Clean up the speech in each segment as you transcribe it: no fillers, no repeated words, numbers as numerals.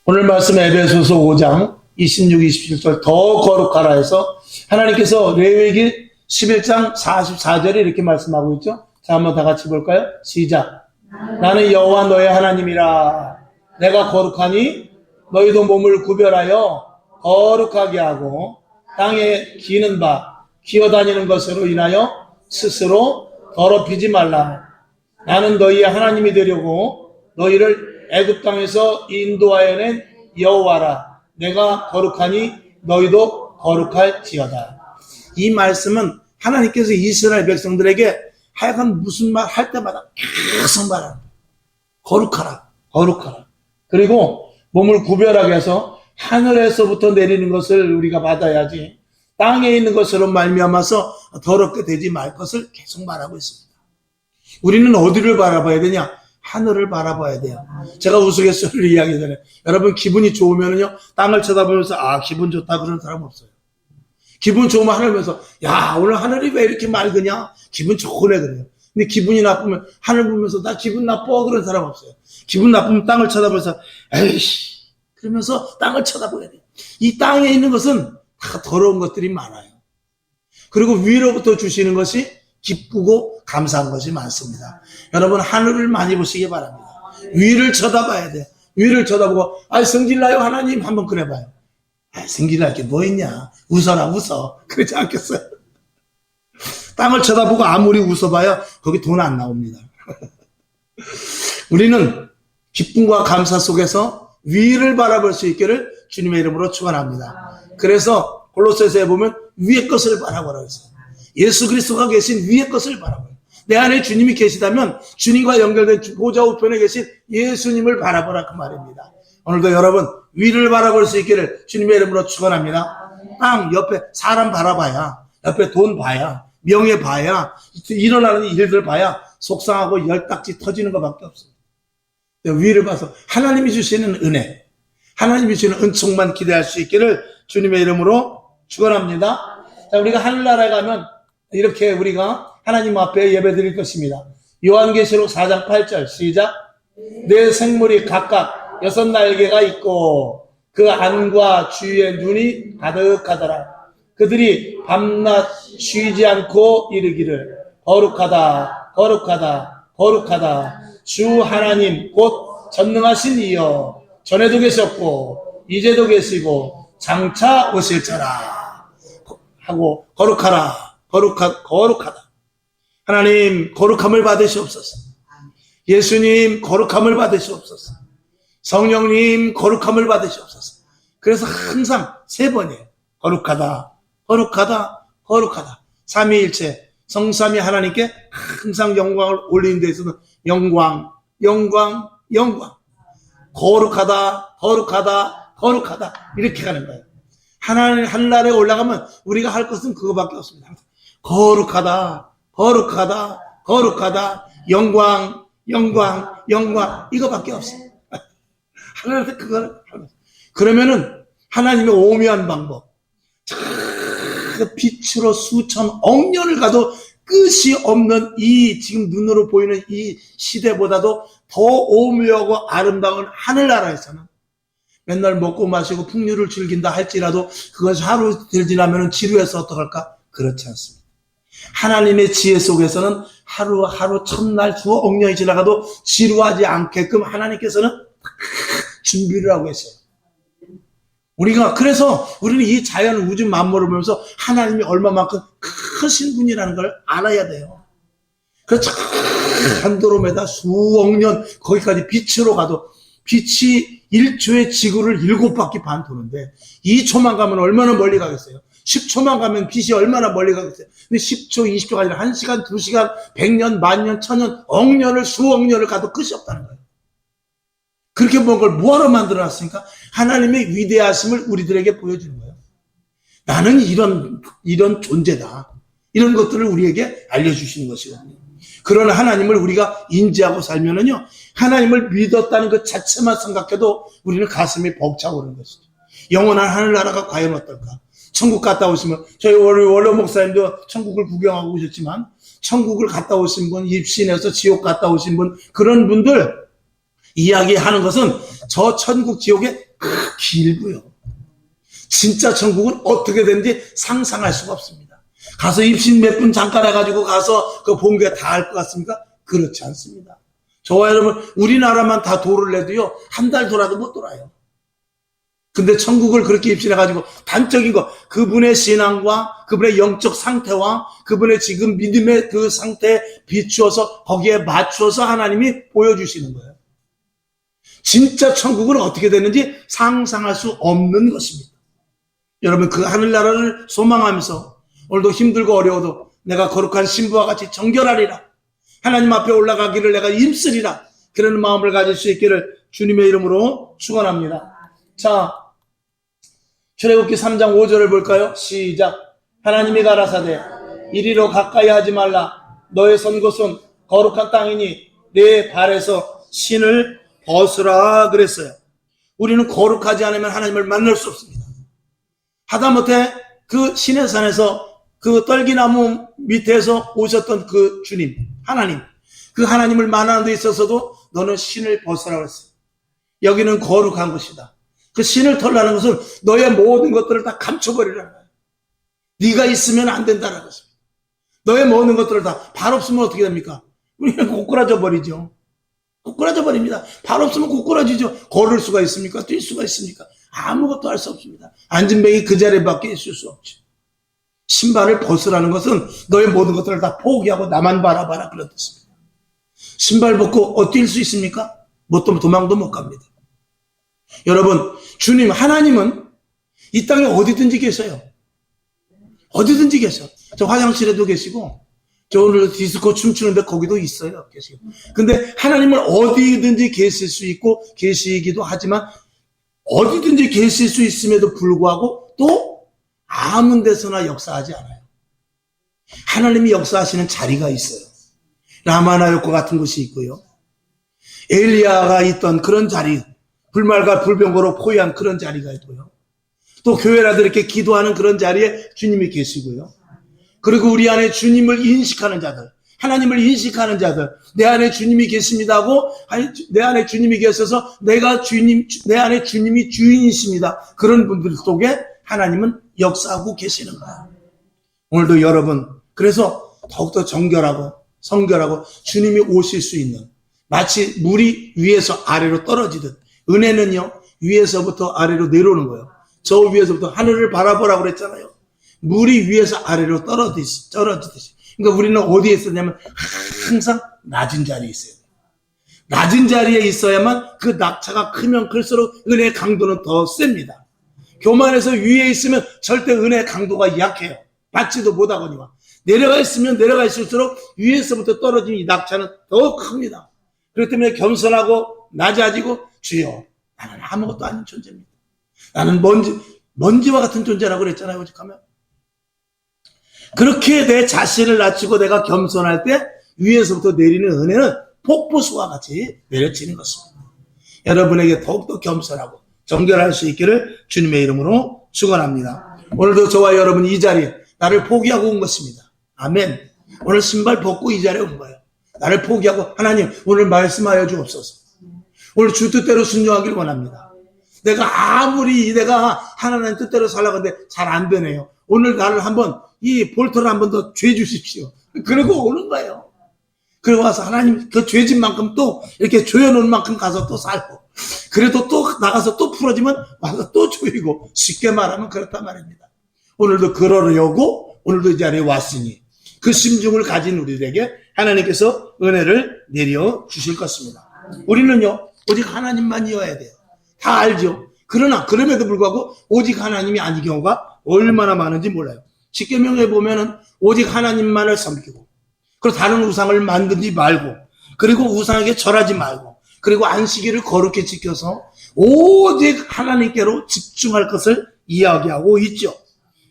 오늘 말씀 에베소서 5장 26, 27절 더 거룩하라 해서 하나님께서 레위기 11장 44절에 이렇게 말씀하고 있죠. 자, 한번 다 같이 볼까요? 시작. 나는 여호와 너의 하나님이라. 내가 거룩하니 너희도 몸을 구별하여 거룩하게 하고 땅에 기는 바 기어다니는 것으로 인하여 스스로 더럽히지 말라. 나는 너희의 하나님이 되려고 너희를 애굽 땅에서 인도하여 낸 여호와라. 내가 거룩하니 너희도 거룩할지어다. 이 말씀은 하나님께서 이스라엘 백성들에게 하여간 무슨 말 할 때마다 계속 말합니다. 거룩하라, 거룩하라. 그리고 몸을 구별하게 해서 하늘에서부터 내리는 것을 우리가 받아야지 땅에 있는 것으로 말미암아서 더럽게 되지 말 것을 계속 말하고 있습니다. 우리는 어디를 바라봐야 되냐? 하늘을 바라봐야 돼요. 제가 우스갯소리를 이야기하잖아요. 여러분 기분이 좋으면요 땅을 쳐다보면서 아 기분 좋다 그러는 사람 없어요. 기분 좋으면 하늘 보면서 야 오늘 하늘이 왜 이렇게 맑으냐? 기분 좋으네 그래요. 근데 기분이 나쁘면 하늘 보면서 나 기분 나빠 그러는 사람 없어요. 기분 나쁘면 땅을 쳐다보면서 에이씨 그러면서 땅을 쳐다보야 돼요. 이 땅에 있는 것은 다 더러운 것들이 많아요. 그리고 위로부터 주시는 것이 기쁘고 감사한 것이 많습니다. 여러분 하늘을 많이 보시기 바랍니다. 위를 쳐다봐야 돼요. 위를 쳐다보고 성질나요 하나님 한번 그래봐요. 성질날 게 뭐 있냐. 웃어라 웃어. 그러지 않겠어요? 땅을 쳐다보고 아무리 웃어봐야 거기 돈 안 나옵니다. 우리는 기쁨과 감사 속에서 위를 바라볼 수 있기를 주님의 이름으로 축원합니다. 그래서 골로새서에 보면 위의 것을 바라보라 했어요. 예수 그리스도가 계신 위의 것을 바라봐요. 내 안에 주님이 계시다면 주님과 연결된 보좌 우편에 계신 예수님을 바라보라 그 말입니다. 오늘도 여러분 위를 바라볼 수 있기를 주님의 이름으로 축원합니다. 땅 옆에 사람 바라봐야 옆에 돈 봐야 명예 봐야 일어나는 일들 봐야 속상하고 열딱지 터지는 것밖에 없습니다. 위를 봐서 하나님이 주시는 은혜 하나님이 주시는 은총만 기대할 수 있기를 주님의 이름으로 축원합니다. 자, 우리가 하늘나라에 가면 이렇게 우리가 하나님 앞에 예배 드릴 것입니다. 요한계시록 4장 8절 시작. 내 생물이 각각 6날개가 있고 그 안과 주위에 눈이 가득하더라. 그들이 밤낮 쉬지 않고 이르기를 거룩하다 거룩하다 거룩하다 주 하나님 곧 전능하신 이여 전에도 계셨고 이제도 계시고 장차 오실 자라 하고 거룩하라 거룩하다. 하나님 거룩함을 받으시옵소서. 예수님 거룩함을 받으시옵소서. 성령님 거룩함을 받으시옵소서. 그래서 항상 3번이에요. 거룩하다 거룩하다 거룩하다. 삼위일체 성삼위 하나님께 항상 영광을 올리는 데 있어서 영광 영광 영광 거룩하다 거룩하다 거룩하다 이렇게 가는 거예요. 하나님 하늘나라에 올라가면 우리가 할 것은 그거밖에 없습니다. 거룩하다 거룩하다 거룩하다 영광 영광 영광 이거밖에 없어요. 하나님한테 그걸 하는. 그러면은 하나님의 오묘한 방법 빛으로 수천 억 년을 가도 끝이 없는 이 지금 눈으로 보이는 이 시대보다도 더 오묘하고 아름다운 하늘나라에서는 맨날 먹고 마시고 풍류를 즐긴다 할지라도 그것이 하루 지나면 지루해서 어떡할까? 그렇지 않습니다. 하나님의 지혜 속에서는 하루하루 첫날 수억 년이 지나가도 지루하지 않게끔 하나님께서는 준비를 하고 계세요. 그래서 우리는 이 자연 우주 만물을 보면서 하나님이 얼마만큼 크신 분이라는 걸 알아야 돼요. 그래서 안드로메다 수억 년 거기까지 빛으로 가도 빛이 1초에 지구를 7바퀴 반 도는데 2초만 가면 얼마나 멀리 가겠어요? 10초만 가면 빛이 얼마나 멀리 가겠어요? 근데 10초, 20초가 아니라 1시간, 2시간, 100년, 만년, 천년, 억년을 수억 년을 가도 끝이 없다는 거예요. 그렇게 먼 걸 뭐하러 만들어놨습니까? 하나님의 위대하심을 우리들에게 보여주는 거예요. 나는 이런 존재다. 이런 것들을 우리에게 알려주시는 것이거든요. 그런 하나님을 우리가 인지하고 살면은요, 하나님을 믿었다는 것 자체만 생각해도 우리는 가슴이 벅차오르는 것이죠. 영원한 하늘나라가 과연 어떨까? 천국 갔다 오시면, 저희 원로 목사님도 천국을 구경하고 오셨지만, 천국을 갔다 오신 분, 입신해서 지옥 갔다 오신 분, 그런 분들 이야기하는 것은 저 천국 지옥의 길고요. 진짜 천국은 어떻게 되는지 상상할 수가 없습니다. 가서 입신 몇 분 잠깐 해가지고 가서 그 본 게 다 알 것 같습니까? 그렇지 않습니다. 저와 여러분, 우리나라만 다 도를 내도요, 한 달 돌아도 못 돌아요. 근데 천국을 그렇게 입신해가지고 단적인 거, 그분의 신앙과 그분의 영적 상태와 그분의 지금 믿음의 그 상태에 비추어서 거기에 맞추어서 하나님이 보여주시는 거예요. 진짜 천국은 어떻게 되는지 상상할 수 없는 것입니다. 여러분, 그 하늘나라를 소망하면서 오늘도 힘들고 어려워도 내가 거룩한 신부와 같이 정결하리라, 하나님 앞에 올라가기를 내가 힘쓰리라, 그런 마음을 가질 수 있기를 주님의 이름으로 축원합니다. 자, 출애굽기 3장 5절을 볼까요? 시작. 하나님이 가라사대 이리로 가까이 하지 말라. 너의 선 곳은 거룩한 땅이니 내 발에서 신을 벗으라 그랬어요. 우리는 거룩하지 않으면 하나님을 만날 수 없습니다. 하다못해 그 신의 산에서 그 떨기나무 밑에서 오셨던 그 주님, 하나님, 그 하나님을 만나는 데 있어서도 너는 신을 벗으라 그랬어요. 여기는 거룩한 곳이다. 그 신을 털라는 것은 너의 모든 것들을 다 감춰버리라는 거예요. 네가 있으면 안 된다는 것입니다. 너의 모든 것들을 다, 발 없으면 어떻게 됩니까? 우리는 고꾸라져 버리죠. 고꾸라져 버립니다. 발 없으면 고꾸라지죠. 걸을 수가 있습니까? 뛸 수가 있습니까? 아무것도 할 수 없습니다. 앉은 뱅이 그 자리밖에 있을 수 없죠. 신발을 벗으라는 것은 너의 모든 것들을 다 포기하고 나만 바라봐라, 그런 뜻입니다. 신발 벗고 뛸 수 있습니까? 도망도 못 갑니다. 여러분, 주님, 하나님은 이 땅에 어디든지 계세요. 어디든지 계셔. 저 화장실에도 계시고, 저 오늘 디스코 춤추는데 거기도 있어요. 계시고. 근데 하나님은 어디든지 계실 수 있고 계시기도 하지만 어디든지 계실 수 있음에도 불구하고 또 아무 데서나 역사하지 않아요. 하나님이 역사하시는 자리가 있어요. 라마나요코 같은 곳이 있고요. 엘리야가 있던 그런 자리, 불말과 불병거로 포위한 그런 자리가 있고요. 또 교회라도 이렇게 기도하는 그런 자리에 주님이 계시고요. 그리고 우리 안에 주님을 인식하는 자들, 하나님을 인식하는 자들, 내 안에 주님이 계십니다 하고, 내 안에 주님이 계셔서 내 안에 주님이 주인이십니다. 그런 분들 속에 하나님은 역사하고 계시는 거예요. 오늘도 여러분, 그래서 더욱더 정결하고 성결하고 주님이 오실 수 있는, 마치 물이 위에서 아래로 떨어지듯, 은혜는요, 위에서부터 아래로 내려오는 거예요. 저 위에서부터 하늘을 바라보라고 그랬잖아요. 물이 위에서 아래로 떨어지듯이. 그러니까 우리는 어디에 있었냐면 항상 낮은 자리에 있어야 돼요. 낮은 자리에 있어야만 그 낙차가 크면 클수록 은혜의 강도는 더 셉니다. 교만해서 위에 있으면 절대 은혜의 강도가 약해요. 받지도 못하거니와. 내려가 있으면 내려가 있을수록 위에서부터 떨어지는 이 낙차는 더 큽니다. 그렇기 때문에 겸손하고 낮아지고, 주여, 나는 아무것도 아닌 존재입니다. 나는 먼지와 같은 존재라고 그랬잖아요, 오직하면. 그렇게 내 자신을 낮추고 내가 겸손할 때 위에서부터 내리는 은혜는 폭포수와 같이 내려지는 것입니다. 여러분에게 더욱더 겸손하고 정결할 수 있기를 주님의 이름으로 축원합니다. 오늘도 저와 여러분 이 자리에 나를 포기하고 온 것입니다. 아멘. 오늘 신발 벗고 이 자리에 온 거예요. 나를 포기하고, 하나님 오늘 말씀하여 주옵소서. 오늘 주 뜻대로 순종하기를 원합니다. 내가 하나님 뜻대로 살려고 하는데 잘 안 되네요. 오늘 나를 한번, 이 볼트를 한번 더 죄 주십시오. 그러고 오는 거예요. 그러고 와서 하나님 그 죄진 만큼 또 이렇게 조여놓은 만큼 가서 또 살고, 그래도 또 나가서 또 풀어지면 와서 또 조이고, 쉽게 말하면 그렇단 말입니다. 오늘도 그러려고 오늘도 이 자리에 왔으니 그 심중을 가진 우리에게 하나님께서 은혜를 내려 주실 것입니다. 우리는요, 오직 하나님만이어야 돼요. 다 알죠. 그러나 그럼에도 불구하고 오직 하나님이 아닌 경우가 얼마나 많은지 몰라요. 십계명에 보면은 오직 하나님만을 섬기고, 그리고 다른 우상을 만들지 말고, 그리고 우상에게 절하지 말고, 그리고 안식일을 거룩히 지켜서 오직 하나님께로 집중할 것을 이야기하고 있죠.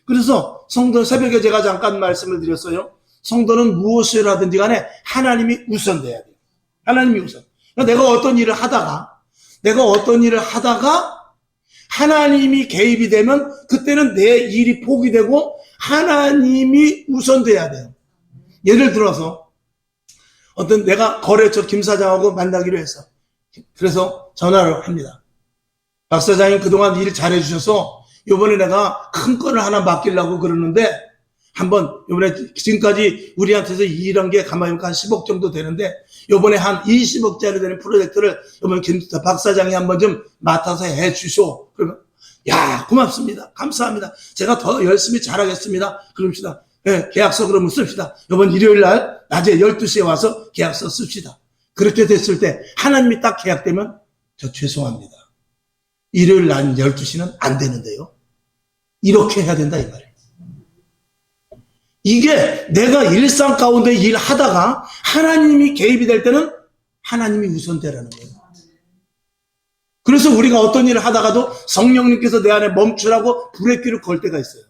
그래서 성도, 새벽에 제가 잠깐 말씀을 드렸어요. 성도는 무엇을 하든지 간에 하나님이 우선돼야 돼요. 하나님이 우선. 내가 어떤 일을 하다가 하나님이 개입이 되면 그때는 내 일이 포기되고 하나님이 우선돼야 돼요. 예를 들어서 어떤 내가 거래처 김 사장하고 만나기로 해서, 그래서 전화를 합니다. 박 사장님 그동안 일 잘해주셔서 요번에 내가 큰 건을 하나 맡기려고 그러는데 한번 요번에 지금까지 우리한테서 일한 게 가만히 보니까 한 10억 정도 되는데 요번에 한 20억짜리 되는 프로젝트를 요번에 박 사장이 한번 좀 맡아서 해주쇼. 그러면 야 고맙습니다. 감사합니다. 제가 더 열심히 잘하겠습니다. 그럽시다. 네, 계약서 그러면 씁시다. 이번 일요일 날 낮에 12시에 와서 계약서 씁시다. 그렇게 됐을 때 하나님이 딱 계약되면 저 죄송합니다. 일요일 날 12시는 안 되는데요. 이렇게 해야 된다 이 말이에요. 이게 내가 일상 가운데 일하다가 하나님이 개입이 될 때는 하나님이 우선되라는 거예요. 그래서 우리가 어떤 일을 하다가도 성령님께서 내 안에 멈추라고 브레이크를 걸 때가 있어요.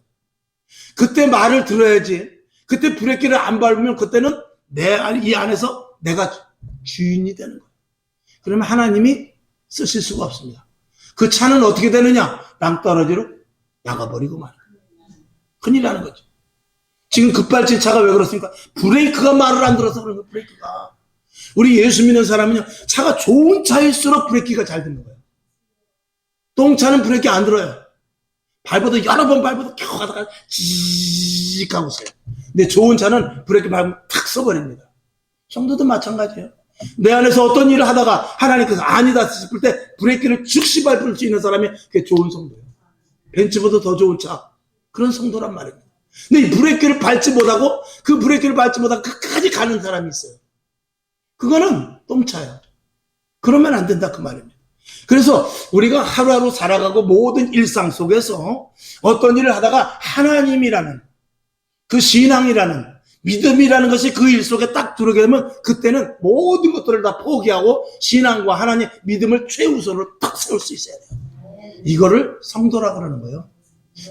그때 말을 들어야지. 그때 브레이크를 안 밟으면 그때는 이 안에서 내가 주인이 되는 거예요. 그러면 하나님이 쓰실 수가 없습니다. 그 차는 어떻게 되느냐? 낭떠러지로 나가버리고 말이에요. 큰일 나는 거죠. 지금 급발진 차가 왜 그렇습니까? 브레이크가 말을 안 들어서 그런 거예요. 브레이크가. 우리 예수 믿는 사람은요. 차가 좋은 차일수록 브레이크가 잘 듣는 거예요. 똥차는 브레이크 안 들어요. 밟아도 여러 번 밟아도 겨우 가다가 지직 하고 있어요. 근데 좋은 차는 브레이크 밟으면 탁 써버립니다. 성도도 마찬가지예요. 내 안에서 어떤 일을 하다가 하나님께서 아니다 싶을 때 브레이크를 즉시 밟을 수 있는 사람이 그게 좋은 성도예요. 벤츠보다 더 좋은 차. 그런 성도란 말입니다. 근데 이 브레이크를 밟지 못하고 그 브레이크를 밟지 못하고 끝까지 가는 사람이 있어요. 그거는 똥차예요. 그러면 안 된다 그 말입니다. 그래서 우리가 하루하루 살아가고 모든 일상 속에서 어떤 일을 하다가 하나님이라는 그 신앙이라는 믿음이라는 것이 그 일 속에 딱 들어오게 되면 그때는 모든 것들을 다 포기하고 신앙과 하나님 믿음을 최우선으로 딱 세울 수 있어야 돼요. 이거를 성도라고 그러는 거예요.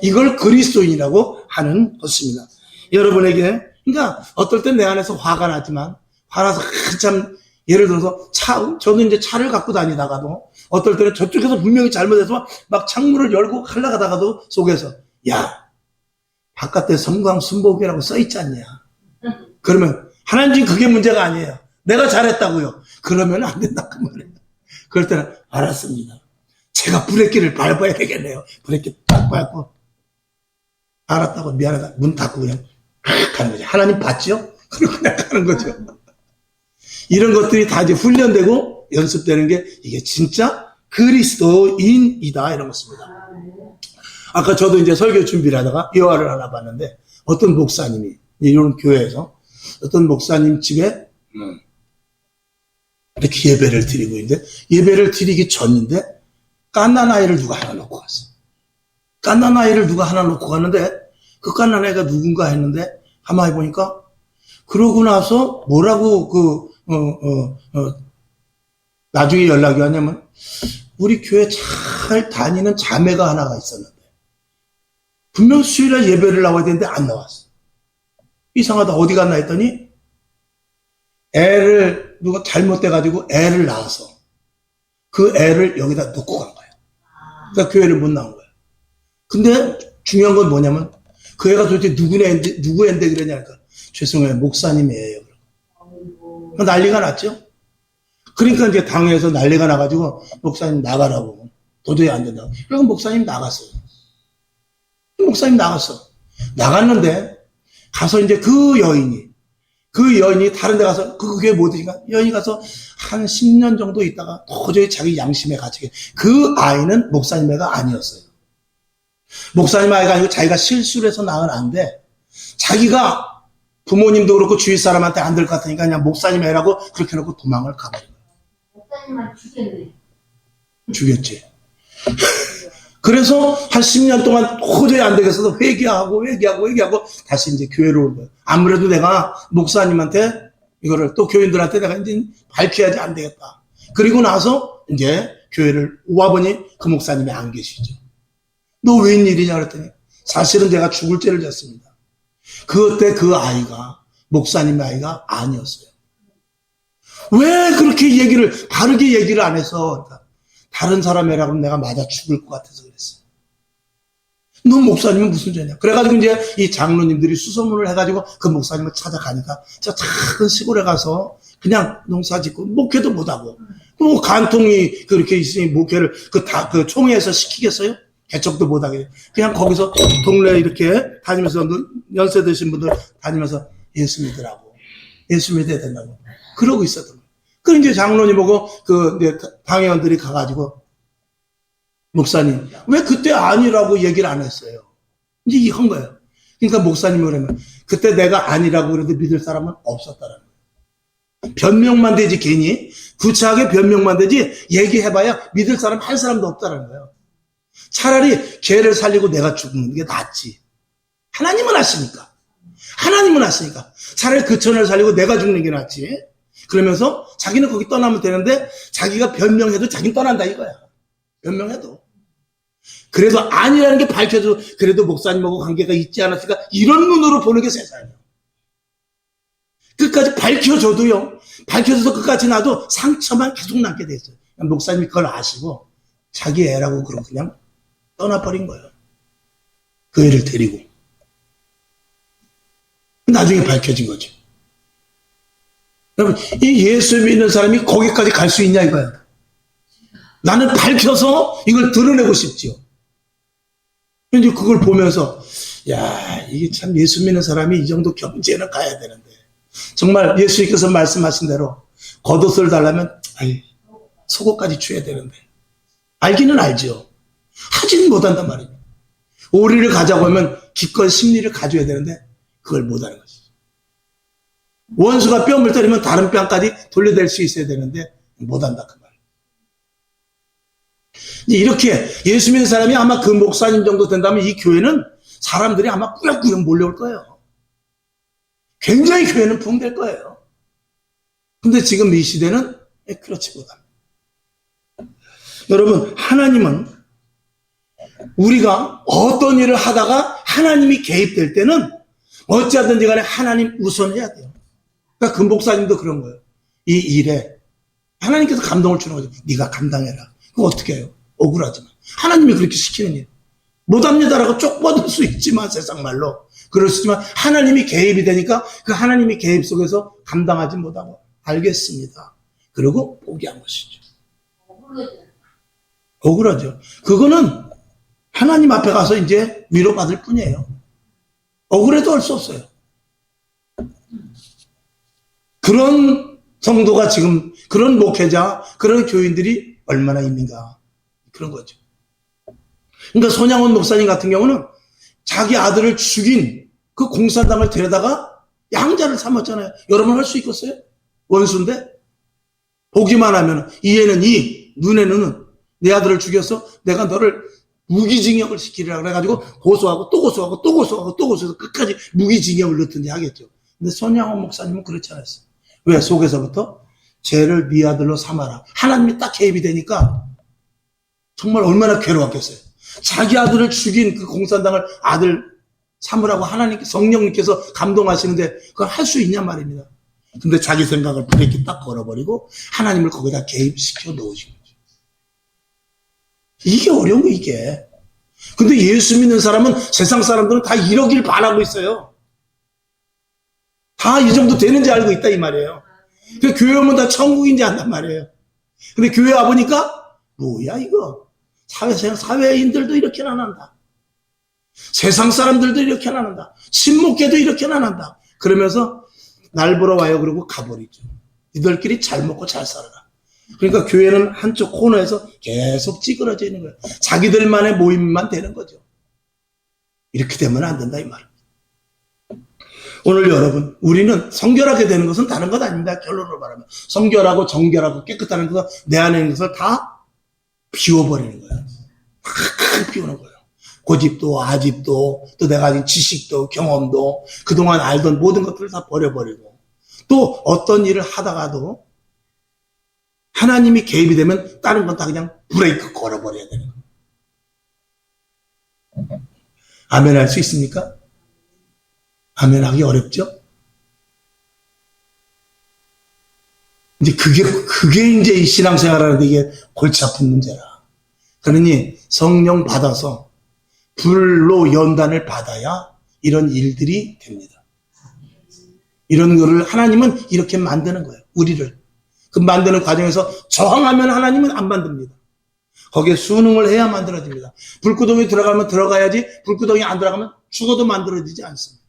이걸 그리스도인이라고 하는 것입니다. 여러분에게 그러니까 어떨 땐 내 안에서 화가 나지만 화나서 한참 예를 들어서 저도 이제 차를 갖고 다니다가도 어떨 때는 저쪽에서 분명히 잘못해서 막 창문을 열고 가려가다가도 속에서 야 바깥에 성광순복이라고 써있지 않냐. 그러면 하나님 지금 그게 문제가 아니에요. 내가 잘했다고요. 그러면 안 된다 그 말이에요. 그럴 때는 알았습니다. 제가 브레이크를 밟아야 되겠네요. 브레이크 딱 밟고 알았다고 미안하다 문 닫고 그냥 가는 거죠. 하나님 봤죠? 그러고 그냥 가는 거죠. 이런 것들이 다 이제 훈련되고 연습되는 게 이게 진짜 그리스도인이다 이런 것입니다. 아까 저도 이제 설교 준비를 하다가 여화를 하나 봤는데 어떤 목사님이 이런 교회에서 어떤 목사님 집에 이렇게 예배를 드리고 있는데 예배를 드리기 전인데 갓난 아이를 누가 하나 놓고 갔어. 갓난 아이를 누가 하나 놓고 갔는데 그 갓난 아이가 누군가 했는데 가만히 보니까 그러고 나서 뭐라고 나중에 연락이 왔냐면 우리 교회 잘 다니는 자매가 하나가 있었는데 분명 수요일에 예배를 나와야 되는데 안 나왔어. 이상하다 어디 갔나 했더니 애를 누가 잘못돼가지고 애를 낳아서 그 애를 여기다 놓고 간 거야. 그러니까 교회를 못 나온 거야. 근데 중요한 건 뭐냐면 그 애가 도대체 누구 애인데 그러냐니까 죄송해요 목사님 애예요. 난리가 났죠. 그러니까 이제 당에서 난리가 나가지고 목사님 나가라고 도저히 안 된다고. 그래서 목사님 나갔어요. 목사님 나갔어. 나갔는데 가서 이제 그 여인이 다른 데 가서 그게 뭐든가 여인이 가서 한 10년 정도 있다가 도저히 자기 양심에 갇히게 그 아이는 목사님 애가 아니었어요. 목사님 아이가 아니고 자기가 실수를 해서 낳은 아인데 자기가 부모님도 그렇고 주위 사람한테 안 될 것 같으니까 그냥 목사님 애라고 그렇게 해놓고 도망을 가버린 거예요. 목사님만 죽였네. 죽였지. 그래서 한 10년 동안 도저히 안 되겠어서 회개하고 다시 이제 교회로 온 거예요. 아무래도 내가 목사님한테 이거를 또 교인들한테 내가 이제 밝혀야지 안 되겠다. 그리고 나서 이제 교회를 와보니 그 목사님이 안 계시죠. 너 웬일이냐 그랬더니 사실은 내가 죽을 죄를 졌습니다. 그때 그 아이가 목사님의 아이가 아니었어요. 왜 그렇게 바르게 얘기를 안 해서 그러니까 다른 사람이라 그러면 내가 맞아 죽을 것 같아서 그랬어. 너 목사님은 무슨 죄냐? 그래가지고 이제 이 장로님들이 수소문을 해가지고 그 목사님을 찾아가니까 저 작은 시골에 가서 그냥 농사 짓고 목회도 못하고 또 간통이 그렇게 있으니 목회를 그 총회에서 시키겠어요? 개척도 못하게. 그냥 거기서 동네 이렇게 다니면서 연세 드신 분들 다니면서 예수 믿으라고. 예수 믿어야 된다고. 그러고 있었던 거예요. 그 이제 장로님 보고 방해원들이 가가지고 목사님, 왜 그때 아니라고 얘기를 안 했어요? 이제 이한 거예요. 그러니까 목사님이 그러면 그때 내가 아니라고 그래도 믿을 사람은 없었다라는 거예요. 변명만 되지 괜히 구차하게 변명만 되지 얘기해봐야 믿을 사람 한 사람도 없다라는 거예요. 차라리 걔를 살리고 내가 죽는 게 낫지. 하나님은 아시니까. 하나님은 아시니까. 차라리 그 천을 살리고 내가 죽는 게 낫지. 그러면서 자기는 거기 떠나면 되는데 자기가 변명해도 자기는 떠난다 이거야. 변명해도. 그래도 아니라는 게 밝혀져도 그래도 목사님하고 관계가 있지 않았을까 이런 눈으로 보는 게 세상이에요. 끝까지 밝혀줘도요. 밝혀져서 끝까지 나도 상처만 계속 남게 돼 있어요. 목사님이 그걸 아시고 자기 애라고 그러고 그냥 떠나버린 거예요. 그 애를 데리고. 나중에 밝혀진 거죠. 여러분, 이 예수 믿는 사람이 거기까지 갈 수 있냐 이거예요. 나는 밝혀서 이걸 드러내고 싶지요. 이제 그걸 보면서 야, 이게 참 예수 믿는 사람이 이 정도 경지에는 가야 되는데 정말 예수님께서 말씀하신 대로 겉옷을 달라면 속옷까지 취해야 되는데 알기는 알죠. 하지는 못한단 말이에요. 오리를 가자고 하면 기껏 심리를 가져야 되는데 그걸 못하는 것이죠. 원수가 뺨을 때리면 다른 뺨까지 돌려댈 수 있어야 되는데 못한다 그 말이에요. 이렇게 예수 믿는 사람이 아마 그 목사님 정도 된다면 이 교회는 사람들이 아마 꾸역꾸역 몰려올 거예요. 굉장히 교회는 부흥될 거예요. 근데 지금 이 시대는 그렇지 못합니다. 여러분, 하나님은 우리가 어떤 일을 하다가 하나님이 개입될 때는 어찌하든지 간에 하나님 우선해야 돼요. 그러니까 그 목사님도 그런 거예요. 이 일에 하나님께서 감동을 주는 거죠. 네가 감당해라. 그거 어떻게 해요? 억울하지만. 하나님이 그렇게 시키는 일. 못합니다라고 쪽뻗을 수 있지만 세상 말로. 그럴 수 있지만 하나님이 개입이 되니까 그 하나님이 개입 속에서 감당하지 못하고 알겠습니다. 그리고 포기한 것이죠. 억울하죠. 그거는 하나님 앞에 가서 이제 위로받을 뿐이에요. 억울해도 할 수 없어요. 그런 성도가 지금 그런 목회자, 그런 교인들이 얼마나 있는가. 그런 거죠. 그러니까 손양원 목사님 같은 경우는 자기 아들을 죽인 그 공산당을 데려다가 양자를 삼았잖아요. 여러분 할 수 있겠어요? 원수인데? 보기만 하면 이에는 이, 눈에는 내 아들을 죽여서 내가 너를 무기징역을 시키리라 그래가지고 고소하고 또 고소하고 또 고소하고 또 고소해서 끝까지 무기징역을 넣든지 하겠죠. 근데 손양원 목사님은 그렇지 않았어요. 왜? 속에서부터 죄를 네 아들로 삼아라. 하나님이 딱 개입이 되니까 정말 얼마나 괴로웠겠어요. 자기 아들을 죽인 그 공산당을 아들 삼으라고 하나님께 성령님께서 감동하시는데 그걸 할 수 있냐 말입니다. 근데 자기 생각을 브레이크 딱 걸어버리고 하나님을 거기다 개입시켜 놓으신 거죠. 이게 어려운 거 이게. 근데 예수 믿는 사람은 세상 사람들은 다 이러길 바라고 있어요. 다 이 정도 되는지 알고 있다 이 말이에요. 그 교회 오면 다 천국인지 안단 말이에요. 근데 교회 와보니까 뭐야 이거. 사회인들도 이렇게는 안 한다. 세상 사람들도 이렇게는 안 한다. 친목계도 이렇게는 안 한다. 그러면서 날 보러 와요 그러고 가버리죠. 니들끼리 잘 먹고 잘 살아라. 그러니까 교회는 한쪽 코너에서 계속 찌그러져 있는 거예요. 자기들만의 모임만 되는 거죠. 이렇게 되면 안 된다 이 말. 오늘 여러분, 우리는 성결하게 되는 것은 다른 것 아닙니다. 결론으로 말하면 성결하고 정결하고 깨끗하는 것은 내 안에 있는 것을 다 비워버리는 거예요. 다 비우는 거예요. 고집도 아집도 또 내가 가진 지식도 경험도 그동안 알던 모든 것들을 다 버려버리고 또 어떤 일을 하다가도 하나님이 개입이 되면 다른 건 다 그냥 브레이크 걸어버려야 되는 거예요. 아멘 할 수 있습니까? 아멘 하기 어렵죠? 이제 그게 이제 이 신앙생활하는데 이게 골치 아픈 문제라. 그러니 성령 받아서 불로 연단을 받아야 이런 일들이 됩니다. 이런 거를 하나님은 이렇게 만드는 거예요. 우리를. 그 만드는 과정에서 저항하면 하나님은 안 만듭니다. 거기에 순응을 해야 만들어집니다. 불구덩이 들어가면 들어가야지 불구덩이 안 들어가면 죽어도 만들어지지 않습니다.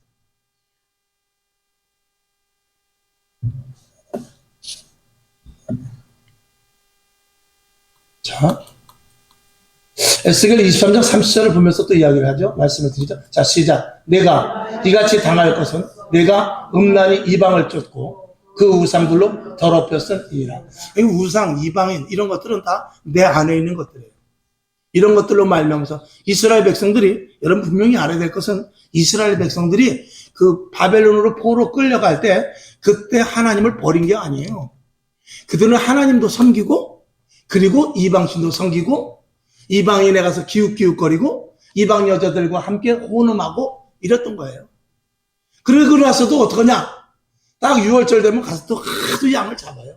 자, 에스겔 23장 30절을 보면서 또 이야기를 하죠. 말씀을 드리죠. 자, 시작. 내가 이같이 당할 것은 내가 음란히 이방을 쫓고 그 우상들로 더럽혔은 이라. 이 우상, 이방인 이런 것들은 다 내 안에 있는 것들이에요. 이런 것들로 말미암아서 이스라엘 백성들이, 여러분 분명히 알아야 될 것은 이스라엘 백성들이 그 바벨론으로 포로 끌려갈 때 그때 하나님을 버린 게 아니에요. 그들은 하나님도 섬기고 그리고 이방신도 섬기고 이방인에 가서 기웃기웃거리고 이방 여자들과 함께 혼음하고 이랬던 거예요. 그러고 나서도 어떡하냐? 딱 6월절 되면 가서 또 하도 양을 잡아요.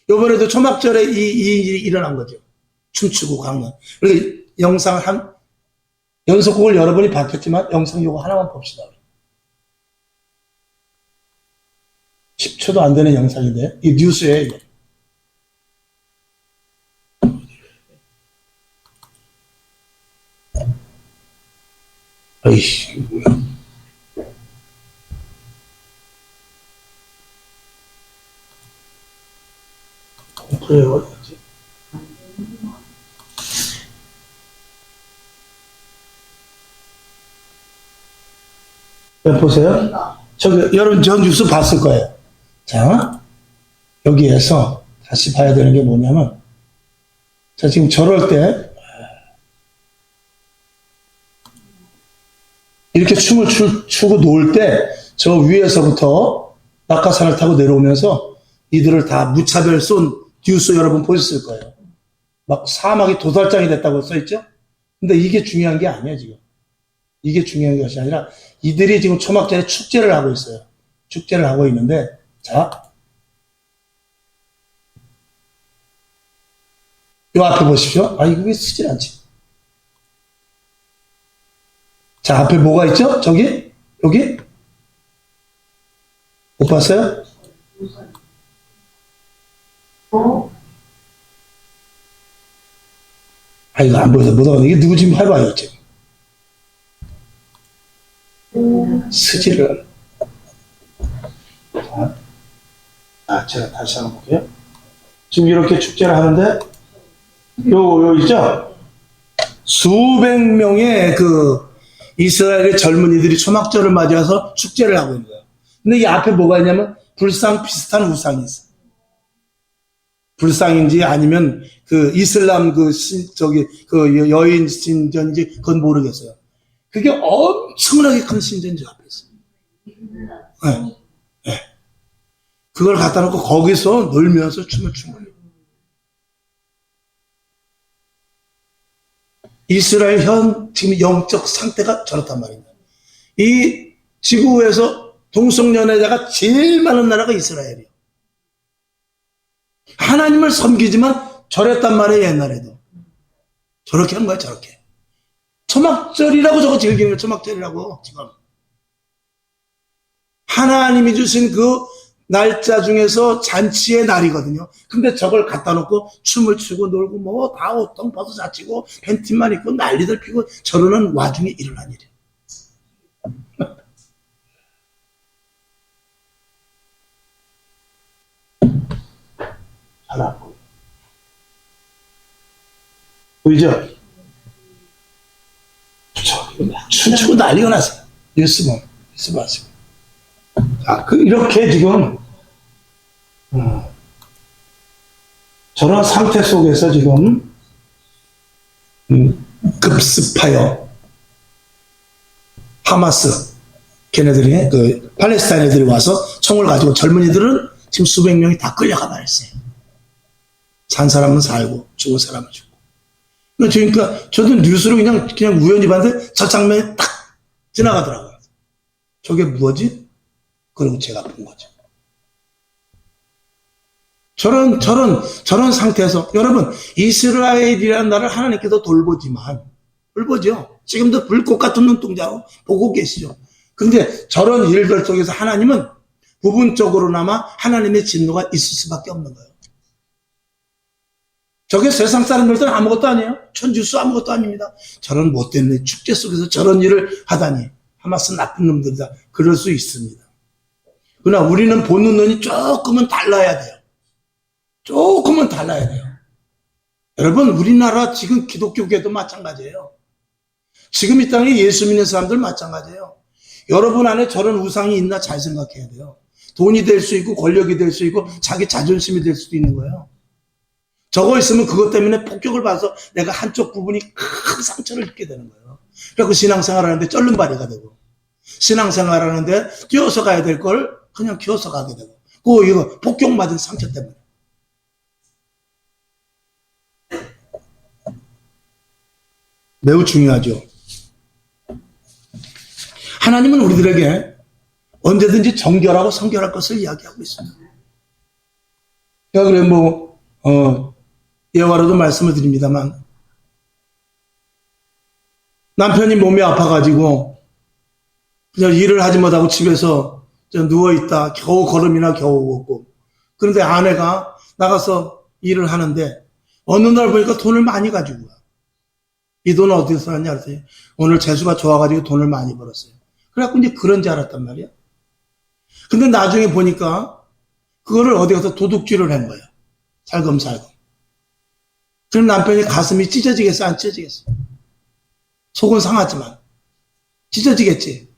요번에도 초막절에 이 일이 일어난 거죠. 춤추고 강론. 그리고 영상을 연속곡을 여러분이 봤겠지만 영상 요거 하나만 봅시다. 10초도 안 되는 영상인데 이 뉴스에 이거. 아이씨 뭐야. 그래요, 어디지? 보세요. 저기, 여러분, 저 뉴스 봤을 거예요. 자, 여기에서 다시 봐야 되는 게 뭐냐면, 자, 지금 저럴 때, 이렇게 춤을 추고 놀 때, 저 위에서부터 낙하산을 타고 내려오면서 이들을 다 무차별 쏜 뉴스 여러분 보셨을 거예요. 막 사막이 도살장이 됐다고 써있죠? 근데 이게 중요한 게 아니에요, 지금. 이게 중요한 것이 아니라 이들이 지금 초막절에 축제를 하고 있어요. 축제를 하고 있는데, 자. 요 앞에 보십시오. 아, 이거 왜 쓰질 않지? 자, 앞에 뭐가 있죠? 저기? 여기? 못 봤어요? 아, 이거 안 보여서 못 하겠네. 이게 누구 지금 해봐요, 지금. 스지를. 제가 다시 한번 볼게요. 지금 이렇게 축제를 하는데, 요 있죠? 수백 명의 그 이스라엘의 젊은이들이 초막절을 맞이해서 축제를 하고 있는 거예요. 근데 이 앞에 뭐가 있냐면, 불상 비슷한 우상이 있어요. 불상인지 아니면 그 이슬람 그 여인 신전인지 그건 모르겠어요. 그게 엄청나게 큰 신전지 앞에 있어요. 네. 네. 그걸 갖다 놓고 거기서 놀면서 춤을 춘 거예요. 이스라엘 지금 영적 상태가 저렇단 말입니다. 이 지구에서 동성연애자가 제일 많은 나라가 이스라엘이에요. 하나님을 섬기지만 저랬단 말이에요, 옛날에도. 저렇게 한 거야, 저렇게. 초막절이라고 저거 즐기는 거 초막절이라고, 지금. 하나님이 주신 그 날짜 중에서 잔치의 날이거든요. 근데 저걸 갖다 놓고 춤을 추고 놀고 뭐 다 옷통 벗어 자치고 팬티만 입고 난리들 피고 저러는 와중에 일어난 일이에요. 잘 안 보여. 보이죠? 춤추고 난리가 났어요. 뉴스 봤어요. 이렇게 지금, 저런 상태 속에서 지금, 급습하여, 하마스, 걔네들이, 팔레스타인 애들이 와서 총을 가지고 젊은이들은 지금 수백 명이 다 끌려가 버렸어요. 산 사람은 살고, 죽은 사람은 죽고. 그러니까, 저도 뉴스로 그냥 우연히 봤는데, 저 장면이 딱 지나가더라고요. 저게 뭐지? 그리고 제가 본 거죠. 저런 상태에서, 여러분, 이스라엘이라는 나라를 하나님께서 돌보죠. 지금도 불꽃 같은 눈동자로 보고 계시죠. 근데 저런 일들 속에서 하나님은 부분적으로나마 하나님의 진노가 있을 수밖에 없는 거예요. 저게 세상 사람들은 아무것도 아니에요. 천주수 아무것도 아닙니다. 저런 못된 축제 속에서 저런 일을 하다니 하마스 나쁜 놈들이다. 그럴 수 있습니다. 그러나 우리는 보는 눈이 조금은 달라야 돼요. 조금은 달라야 돼요. 여러분, 우리나라 지금 기독교계도 마찬가지예요. 지금 이 땅에 예수 믿는 사람들 마찬가지예요. 여러분 안에 저런 우상이 있나 잘 생각해야 돼요. 돈이 될 수 있고 권력이 될 수 있고 자기 자존심이 될 수도 있는 거예요. 저거 있으면 그것 때문에 폭격을 받아서 내가 한쪽 부분이 큰 상처를 입게 되는 거예요. 그래서 신앙생활 하는데 쩔름발이가 되고, 신앙생활 하는데 뛰어서 가야 될 걸 그냥 기어서 가게 되고, 이거 폭격 맞은 상처 때문에. 매우 중요하죠. 하나님은 우리들에게 언제든지 정결하고 성결할 것을 이야기하고 있습니다. 제가 그래 예화로도 말씀을 드립니다만, 남편이 몸이 아파가지고 그냥 일을 하지 못하고 집에서 누워있다 겨우 걸음이나 겨우 걷고, 그런데 아내가 나가서 일을 하는데 어느 날 보니까 돈을 많이 가지고 와. 이 돈 어디서 났냐 그랬더니 오늘 재수가 좋아가지고 돈을 많이 벌었어요. 그래갖고 이제 그런 줄 알았단 말이야. 근데 나중에 보니까 그거를 어디 가서 도둑질을 한 거야. 살금살금. 그럼 남편이 가슴이 찢어지겠어, 안 찢어지겠어? 속은 상하지만 찢어지겠지.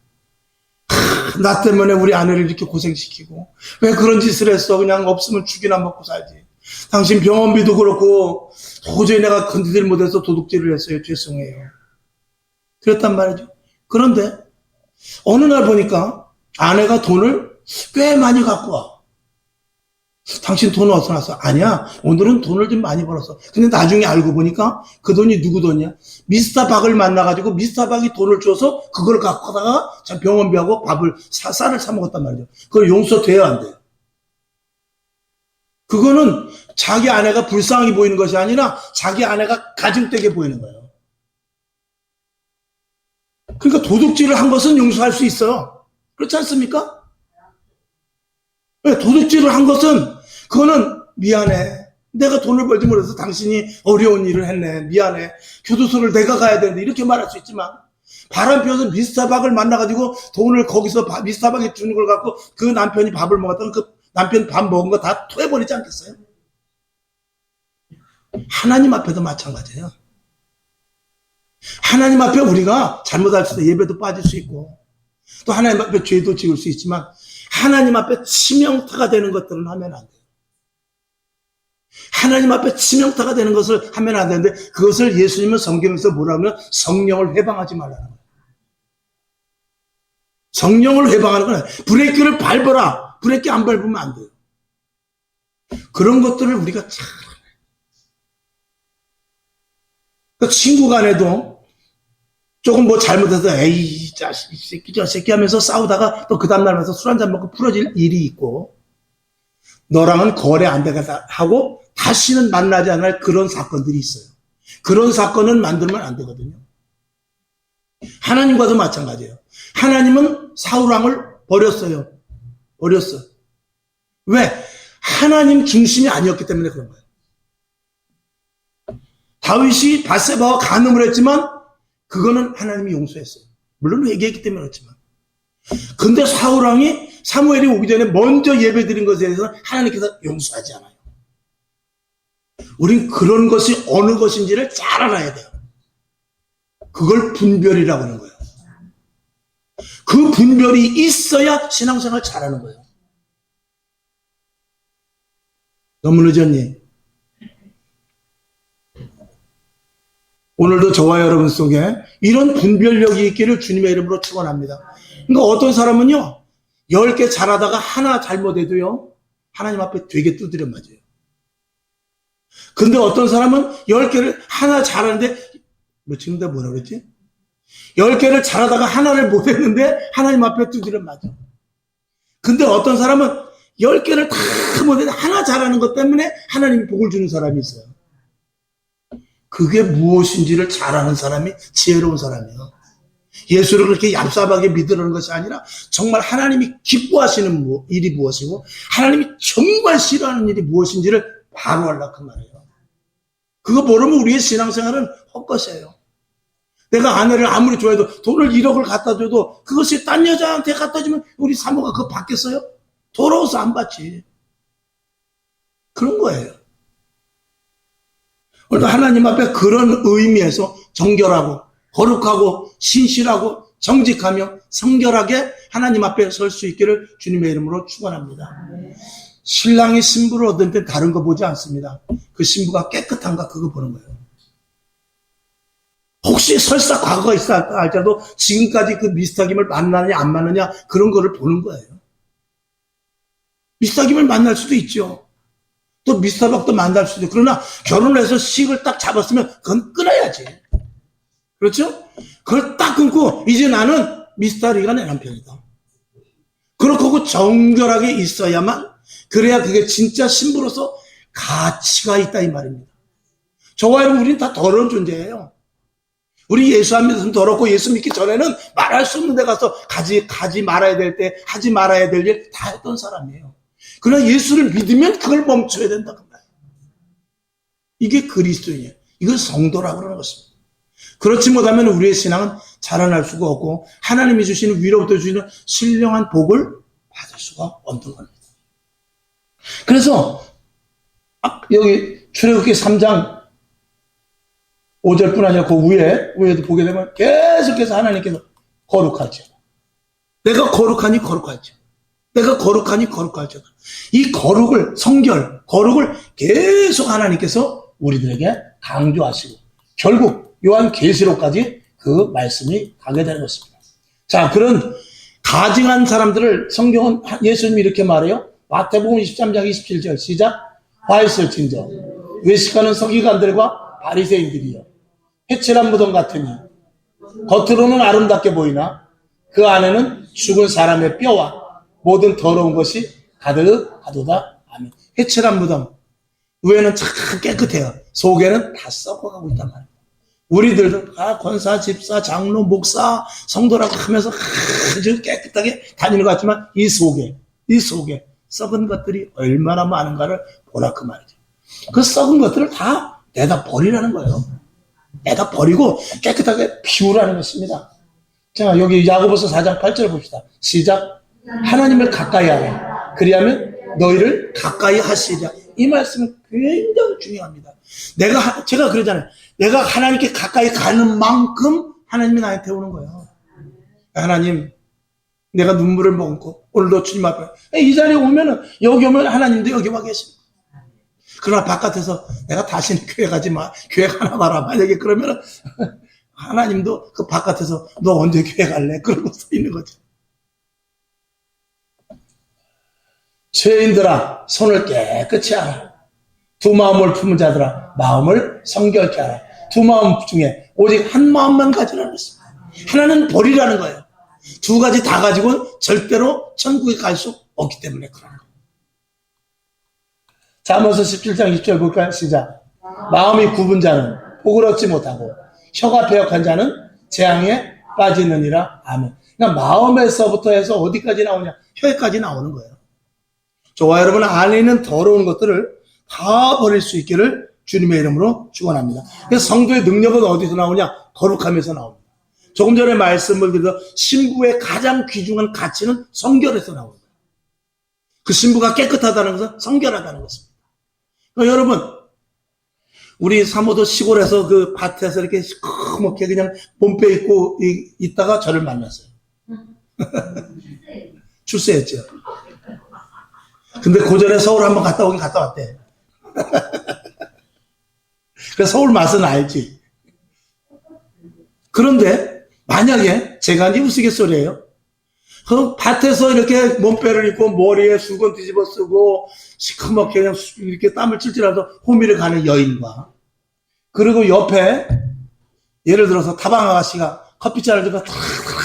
나 때문에 우리 아내를 이렇게 고생시키고 왜 그런 짓을 했어? 그냥 없으면 죽이나 먹고 살지. 당신 병원비도 그렇고 도저히 내가 건드질 못해서 도둑질을 했어요. 죄송해요. 그랬단 말이죠. 그런데 어느 날 보니까 아내가 돈을 꽤 많이 갖고 와. 당신 돈 어디서 났어? 아니야, 오늘은 돈을 좀 많이 벌었어. 근데 나중에 알고 보니까 그 돈이 누구 돈이야? 미스터 박을 만나가지고 미스터 박이 돈을 줘서 그걸 갖고 다가 병원비하고 쌀을 사 먹었단 말이죠. 그걸 용서돼야 안 돼요. 그거는 자기 아내가 불쌍하게 보이는 것이 아니라 자기 아내가 가증되게 보이는 거예요. 그러니까 도둑질을 한 것은 용서할 수 있어요. 그렇지 않습니까? 도둑질을 한 것은 그거는 미안해. 내가 돈을 벌지 못해서 당신이 어려운 일을 했네. 미안해. 교도소를 내가 가야 되는데 이렇게 말할 수 있지만, 바람 피워서 미스터박을 만나가지고 돈을 거기서 미스터박이 주는 걸 갖고 그 남편이 밥을 먹었다면 그 남편 밥 먹은 거 다 토해버리지 않겠어요? 하나님 앞에도 마찬가지예요. 하나님 앞에 우리가 잘못할 수도 예배도 빠질 수 있고 또 하나님 앞에 죄도 지을 수 있지만 하나님 앞에 치명타가 되는 것들은 하면 안 돼요. 하나님 앞에 치명타가 되는 것을 하면 안 되는데, 그것을 예수님은 성경에서 뭐라고 하면 성령을 회방하지 말라는 거예요. 성령을 회방하는 건 브레이크를 밟아라. 브레이크 안 밟으면 안 돼요. 그런 것들을 우리가 잘 그 친구 간에도 조금 잘못해서 에이 자식 저 새끼 하면서 싸우다가 또 그 다음날 와서 술 한잔 먹고 풀어질 일이 있고, 너랑은 거래 안 되겠다 하고 다시는 만나지 않을 그런 사건들이 있어요. 그런 사건은 만들면 안 되거든요. 하나님과도 마찬가지예요. 하나님은 사울왕을 버렸어요. 버렸어. 왜? 하나님 중심이 아니었기 때문에 그런 거예요. 다윗이 밧세바와 간음을 했지만 그거는 하나님이 용서했어요. 물론 회개했기 때문에 그렇지만. 근데 사울왕이 사무엘이 오기 전에 먼저 예배드린 것에 대해서는 하나님께서 용서하지 않아요. 우린 그런 것이 어느 것인지를 잘 알아야 돼요. 그걸 분별이라고 하는 거예요. 그 분별이 있어야 신앙생활 잘하는 거예요. 너무 늦었니? 오늘도 저와 여러분 속에 이런 분별력이 있기를 주님의 이름으로 축원합니다. 그러니까 어떤 사람은요, 10개 잘하다가 하나 잘못해도요, 하나님 앞에 되게 두드려 맞아요. 근데 어떤 사람은 10개를 하나 잘하는데, 지금 내가 뭐라 그랬지? 10개를 잘하다가 하나를 못했는데 하나님 앞에 두드려 맞아. 근데 어떤 사람은 10개를 다 못했는데 하나 잘하는 것 때문에 하나님이 복을 주는 사람이 있어요. 그게 무엇인지를 잘 아는 사람이 지혜로운 사람이에요. 예수를 그렇게 얍삽하게 믿으라는 것이 아니라 정말 하나님이 기뻐하시는 일이 무엇이고 하나님이 정말 싫어하는 일이 무엇인지를 바로 하려고 말해요. 그거 모르면 우리의 신앙생활은 헛것이에요. 내가 아내를 아무리 좋아해도 돈을 1억을 갖다 줘도 그것이 딴 여자한테 갖다 주면 우리 사모가 그거 받겠어요? 더러워서 안 받지. 그런 거예요. 오늘도 하나님 앞에 그런 의미에서 정결하고 거룩하고 신실하고 정직하며 성결하게 하나님 앞에 설 수 있기를 주님의 이름으로 축원합니다. 신랑이 신부를 얻을 때 다른 거 보지 않습니다. 그 신부가 깨끗한가 그거 보는 거예요. 혹시 설사 과거가 있다 할지라도 지금까지 그 미스터 김을 만나느냐 안 만나느냐 그런 거를 보는 거예요. 미스터 김을 만날 수도 있죠. 또 미스터 박도 만날 수도 있고. 그러나 결혼을 해서 식을 딱 잡았으면 그건 끊어야지. 그렇죠? 그걸 딱 끊고 이제 나는 미스터 리가 내 남편이다. 그렇고 정결하게 있어야만 그래야 그게 진짜 신부로서 가치가 있다 이 말입니다. 저와 여러분 우리는 다 더러운 존재예요. 우리 예수 안 믿으면 더럽고 예수 믿기 전에는 말할 수 없는 데 가서 가지 말아야 될 때 하지 말아야 될 일 다 했던 사람이에요. 그러나 예수를 믿으면 그걸 멈춰야 된다 그 말이에요. 이게 그리스도인이에요. 이걸 성도라고 그러는 것입니다. 그렇지 못하면 우리의 신앙은 자라날 수가 없고 하나님이 주시는 위로부터 주시는 신령한 복을 받을 수가 없는 겁니다. 그래서 여기 출애굽기 3장 5절뿐 아니라 그 위에도 보게 되면 계속해서 하나님께서 거룩하지. 내가 거룩하니 거룩하지. 내가 거룩하니 거룩하지. 이 거룩을 거룩을 계속 하나님께서 우리들에게 강조하시고 결국 요한계시록까지 그 말씀이 가게 되는 것입니다. 자, 그런 가증한 사람들을 성경은 예수님이 이렇게 말해요. 마태복음 23장 27절 시작. 화 있을진저 외식하는 서기관들과 바리새인들이여 회칠한 무덤 같으니 겉으로는 아름답게 보이나 그 안에는 죽은 사람의 뼈와 모든 더러운 것이 가득하도다. 아멘. 회칠한 무덤 위에는 참 깨끗해요. 속에는 다 썩어가고 있단 말이에요. 우리들도 권사, 집사, 장로, 목사, 성도라고 하면서 아주 깨끗하게 다니는 것 같지만 이 속에 썩은 것들이 얼마나 많은가를 보라 그 말이죠. 그 썩은 것들을 다 내다 버리라는 거예요. 내다 버리고 깨끗하게 비우라는 것입니다. 자, 여기 야고보서 4장 8절 봅시다. 시작. 하나님을 가까이 하라. 그리하면 너희를 가까이 하시리라. 이 말씀은 굉장히 중요합니다. 제가 그러잖아요. 내가 하나님께 가까이 가는 만큼 하나님이 나한테 오는 거예요. 하나님, 내가 눈물을 머금고 오늘도 주님 앞에 이 자리에 오면은 여기 오면 하나님도 여기 와 계십니다. 그러나 바깥에서 내가 다시는 교회 가지 마. 교회 가나 마라. 만약에 그러면은 하나님도 그 바깥에서 너 언제 교회 갈래? 그러고 서 있는 거죠. 죄인들아 손을 깨끗이 하라. 두 마음을 품은 자들아 마음을 성결케 하라. 두 마음 중에 오직 한 마음만 가지라는 것입니다. 하나는 버리라는 거예요. 두 가지 다 가지고는 절대로 천국에 갈 수 없기 때문에 그러는 거예요. 잠언서 17장 20절 볼까요? 시작. 마음이 굽은 자는 복을 얻지 못하고 혀가 배역한 자는 재앙에 빠지느니라. 아멘. 그러니까 마음에서부터 해서 어디까지 나오냐? 혀에까지 나오는 거예요. 저와 여러분 안에 있는 더러운 것들을 다 버릴 수 있기를 주님의 이름으로 축원합니다. 그래서 성도의 능력은 어디서 나오냐? 거룩함에서 나옵니다. 조금 전에 말씀을 드려서 신부의 가장 귀중한 가치는 성결에서 나오는 거예요. 그 신부가 깨끗하다는 것은 성결하다는 것입니다. 그러니까 여러분 우리 사모도 시골에서 그 밭에서 이렇게 시커멓게 그냥 몸빼 입고 있다가 저를 만났어요. 출세했죠. 근데 고전에 서울 한번 갔다 왔대. 그래서 서울 맛은 알지. 그런데 만약에 제가 이제 우스갯소리예요. 그 밭에서 이렇게 몸빼를 입고 머리에 수건 뒤집어 쓰고 시커멓게 그냥 이렇게 땀을 찔찔하면서 호미를 가는 여인과 그리고 옆에 예를 들어서 타방 아가씨가 커피잔을 들고 탁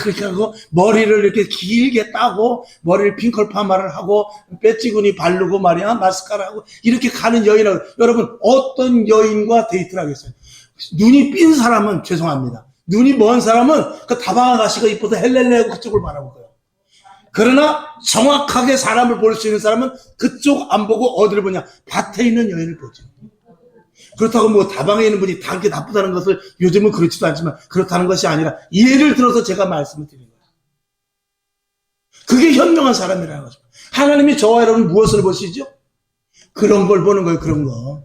이렇게 하고 머리를 이렇게 길게 따고 머리를 핑클 파마를 하고 빼찌구니 바르고 말이야 마스카라 하고 이렇게 가는 여인하고 여러분 어떤 여인과 데이트를 하겠어요? 눈이 삔 사람은 죄송합니다. 눈이 먼 사람은 그 다방 아가씨가 이뻐서 헬렐레 하고 그쪽을 바라볼 거예요. 그러나 정확하게 사람을 볼 수 있는 사람은 그쪽 안 보고 어디를 보냐? 밭에 있는 여인을 보죠. 그렇다고 뭐 다방에 있는 분이 다 그렇게 나쁘다는 것을 요즘은 그렇지도 않지만 그렇다는 것이 아니라 예를 들어서 제가 말씀을 드린 거예요. 그게 현명한 사람이라는 거죠. 하나님이 저와 여러분 무엇을 보시죠? 그런 걸 보는 거예요. 그런 거.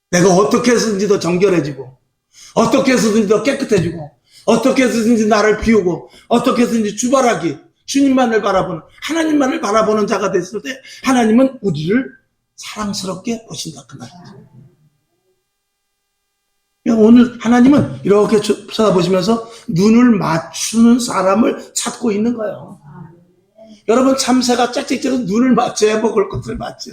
내가 어떻게 해서든지 더 정결해지고 어떻게 해서든지 더 깨끗해지고 어떻게 해서든지 나를 비우고 어떻게 해서든지 주바라기 주님만을 바라보는 하나님만을 바라보는 자가 됐을 때 하나님은 우리를 사랑스럽게 보신다 그 말이죠. 오늘 하나님은 이렇게 쳐다보시면서 눈을 맞추는 사람을 찾고 있는 거예요. 여러분 참새가 짹짹짹 눈을 맞춰야 먹을 것을 맞죠.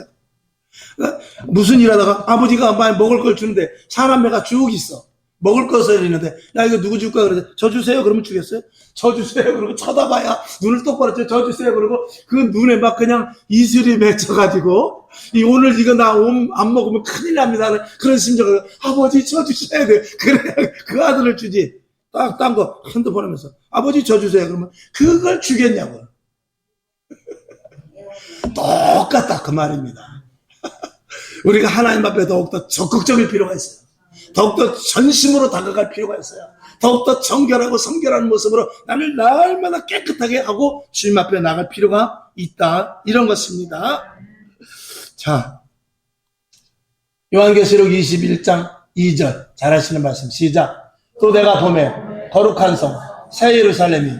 무슨 일 하다가 아버지가 먹을 걸 주는데 사람 배가 쭉 있어. 먹을 것을 있는데 야 이거 누구 줄까 그러지? 저 주세요 그러면 주겠어요? 저 주세요 그러고 쳐다봐야 눈을 똑바로 저 주세요 그러고 그 눈에 막 그냥 이슬이 맺혀가지고 오늘 이거 나 안 먹으면 큰일 납니다 그런 심정으로 아버지 저 주셔야 돼. 그래 그 아들을 주지. 딴 거 핸드폰 하면서 아버지 저 주세요 그러면 그걸 주겠냐고. 똑같다 그 말입니다. 우리가 하나님 앞에 더욱더 적극적일 필요가 있어요. 더욱더 전심으로 다가갈 필요가 있어요. 더욱더 정결하고 성결한 모습으로 나를 날마다 깨끗하게 하고 주님 앞에 나갈 필요가 있다. 이런 것입니다. 자, 요한계시록 21장 2절 잘 하시는 말씀 시작. 또 내가 보매 거룩한 성 새 예루살렘이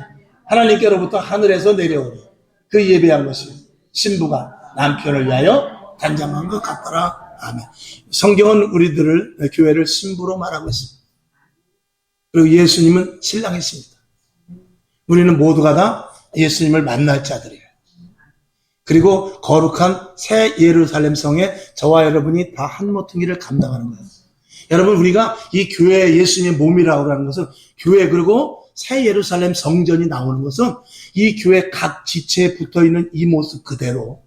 하나님께로부터 하늘에서 내려오니 그 예배한 것이 신부가 남편을 위하여 단장한 것 같더라. 아멘. 성경은 우리들을 교회를 신부로 말하고 있습니다. 그리고 예수님은 신랑이십니다. 우리는 모두가 다 예수님을 만날 자들이에요. 그리고 거룩한 새 예루살렘 성에 저와 여러분이 다 한 모퉁이를 감당하는 거예요. 여러분 우리가 이 교회 예수님의 몸이라고 하는 것은 교회 그리고 새 예루살렘 성전이 나오는 것은 이 교회 각 지체에 붙어있는 이 모습 그대로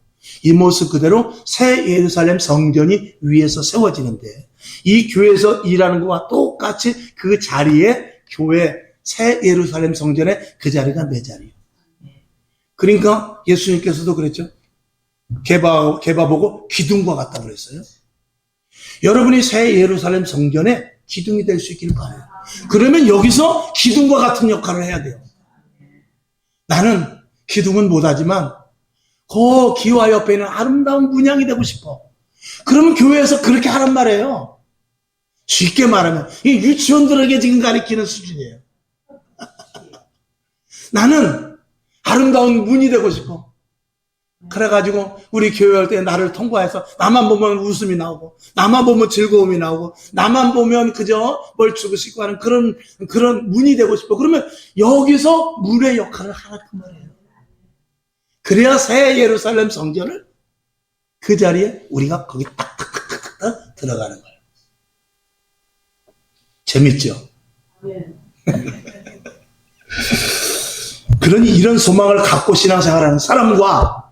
새 예루살렘 성전이 위에서 세워지는데 이 교회에서 일하는 것과 똑같이 그 자리에 교회 새 예루살렘 성전에 그 자리가 내 자리예요. 그러니까 예수님께서도 그랬죠. 개바 보고 기둥과 같다고 그랬어요. 여러분이 새 예루살렘 성전에 기둥이 될 수 있기를 바라요. 그러면 여기서 기둥과 같은 역할을 해야 돼요. 나는 기둥은 못하지만 그 기와 옆에 있는 아름다운 문양이 되고 싶어. 그러면 교회에서 그렇게 하란 말이에요. 쉽게 말하면 이 유치원들에게 지금 가르치는 수준이에요. 나는 아름다운 문이 되고 싶어. 그래가지고 우리 교회 할 때 나를 통과해서 나만 보면 웃음이 나오고 나만 보면 즐거움이 나오고 나만 보면 그저 멀추고 싶고 하는 그런 문이 되고 싶어. 그러면 여기서 문의 역할을 하라 그 말이에요. 그래야 새 예루살렘 성전을 그 자리에 우리가 거기 딱 들어가는 거예요. 재밌죠? 그러니 이런 소망을 갖고 신앙생활하는 사람과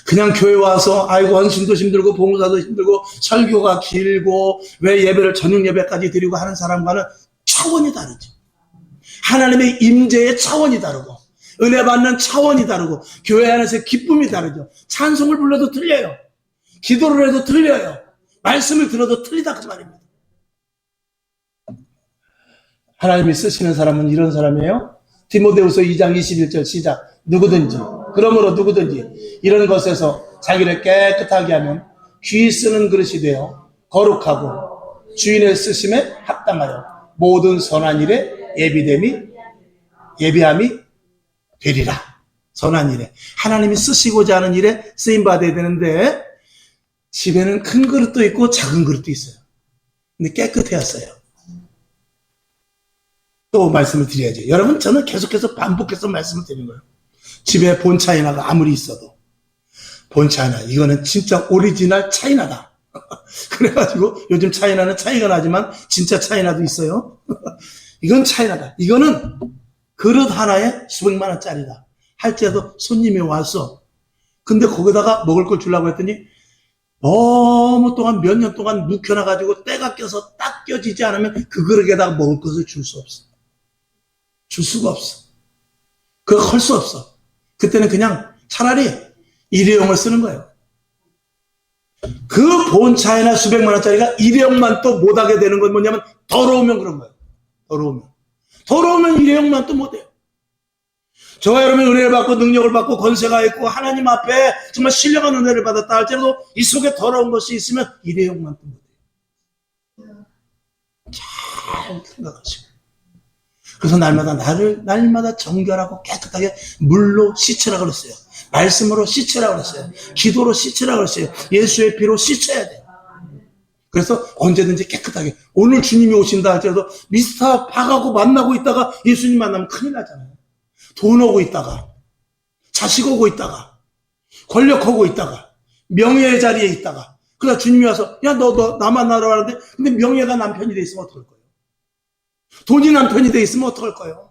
그냥 교회 와서 아이고 헌신도 힘들고 봉사도 힘들고 설교가 길고 왜 예배를 저녁 예배까지 드리고 하는 사람과는 차원이 다르죠. 하나님의 임재의 차원이 다르고 은혜 받는 차원이 다르고 교회 안에서의 기쁨이 다르죠. 찬송을 불러도 틀려요. 기도를 해도 틀려요. 말씀을 들어도 틀리다 그 말입니다. 하나님이 쓰시는 사람은 이런 사람이에요. 디모데후서 2장 21절 시작. 그러므로 누구든지 이런 것에서 자기를 깨끗하게 하면 귀 쓰는 그릇이 되어 거룩하고 주인의 쓰심에 합당하여 모든 선한 일에 예비함이 되리라. 선한 일에 하나님이 쓰시고자 하는 일에 쓰임 받아야 되는데 집에는 큰 그릇도 있고 작은 그릇도 있어요. 근데 깨끗해야 써요. 또 말씀을 드려야죠. 여러분 저는 계속해서 반복해서 말씀을 드리는 거예요. 집에 본 차이나가 아무리 있어도 본 차이나 이거는 진짜 오리지널 차이나다. 그래가지고 요즘 차이나는 차이가 나지만 진짜 차이나도 있어요. 이건 차이나다. 이거는 그릇 하나에 수백만 원짜리다. 할지라도 손님이 와서 근데 거기다가 먹을 걸 주려고 했더니 너무 동안 몇 년 동안 묵혀놔가지고 때가 껴서 딱 껴지지 않으면 그 그릇에다가 먹을 것을 줄 수 없어. 줄 수가 없어. 그거 할 수 없어. 그때는 그냥 차라리 일회용을 쓰는 거예요. 그 본차이나 수백만 원짜리가 일회용만 또 못하게 되는 건 뭐냐면 더러우면 그런 거예요. 더러우면 일회용만 또 못해요. 저와 여러분이 은혜를 받고 능력을 받고 권세가 있고 하나님 앞에 정말 신령한 은혜를 받았다 할지라도 이 속에 더러운 것이 있으면 일회용만 또 못해요. 잘 생각하시고. 그래서 날마다 정결하고 깨끗하게 물로 씻으라 그랬어요. 말씀으로 씻으라 그랬어요. 기도로 씻으라 그랬어요. 예수의 피로 씻어야 돼요. 그래서 언제든지 깨끗하게. 오늘 주님이 오신다 할지라도 미스터 박하고 만나고 있다가 예수님 만나면 큰일 나잖아요. 돈 오고 있다가, 자식 오고 있다가, 권력 오고 있다가, 명예의 자리에 있다가, 그러다 주님이 와서, 야, 너 나 만나러 가는데, 근데 명예가 남편이 돼 있으면 어떡할 거예요? 돈이 남편이 돼 있으면 어떡할 거예요?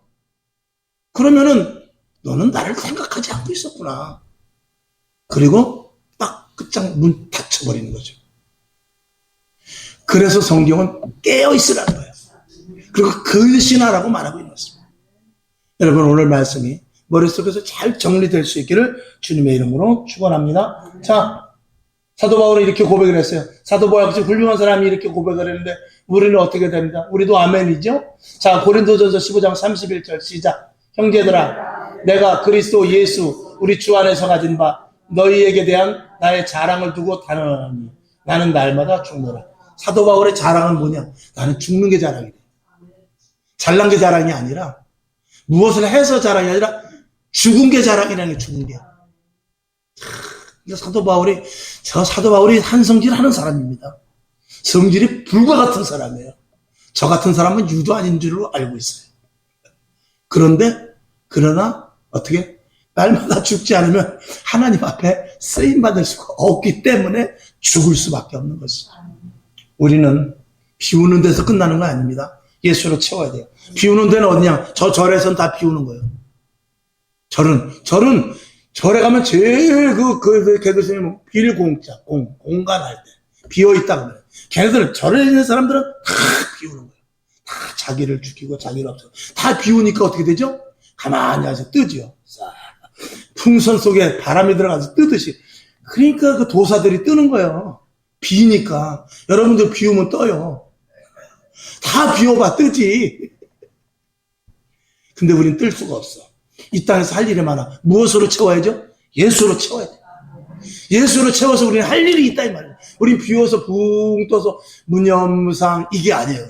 그러면은, 너는 나를 생각하지 않고 있었구나. 그리고 딱 끝장 문 닫혀버리는 거죠. 그래서 성경은 깨어있으라는 거예요. 그리고 근신하라고 말하고 있는 것입니다. 여러분 오늘 말씀이 머릿속에서 잘 정리될 수 있기를 주님의 이름으로 축원합니다. 자, 사도 바울은 이렇게 고백을 했어요. 사도 바울같이 훌륭한 사람이 이렇게 고백을 했는데 우리는 어떻게 됩니다? 우리도 아멘이죠? 자, 고린도전서 15장 31절 시작. 형제들아, 내가 그리스도 예수 우리 주 안에서 가진 바 너희에게 대한 나의 자랑을 두고 단언하니 나는 날마다 죽노라. 사도 바울의 자랑은 뭐냐? 나는 죽는 게 자랑이래. 잘난 게 자랑이 아니라 무엇을 해서 자랑이 아니라 죽은 게 자랑이라는 게 죽은 게. 사도 바울이 한 성질 하는 사람입니다. 성질이 불과 같은 사람이에요. 저 같은 사람은 유도 아닌 줄로 알고 있어요. 그러나 어떻게? 날마다 죽지 않으면 하나님 앞에 쓰임받을 수가 없기 때문에 죽을 수밖에 없는 것이죠. 우리는 비우는 데서 끝나는 거 아닙니다. 예수로 채워야 돼요. 비우는 데는 어디냐? 저 절에선 다 비우는 거예요. 절에 가면 제일 걔들 스님 빌공자, 공간할 때. 비어있다 그래요. 걔네들은 절에 있는 사람들은 다 비우는 거예요. 다 자기를 죽이고 자기를 없애고. 다 비우니까 어떻게 되죠? 가만히 앉아 뜨죠. 풍선 속에 바람이 들어가서 뜨듯이. 그러니까 그 도사들이 뜨는 거예요. 비니까. 여러분들 비우면 떠요. 다 비워봐 뜨지. 근데 우린 뜰 수가 없어. 이 땅에서 할 일이 많아. 무엇으로 채워야죠? 예수로 채워야 돼. 예수로 채워서 우리는 할 일이 있다 이 말이에요. 우린 비워서 붕 떠서 무념무상 이게 아니에요.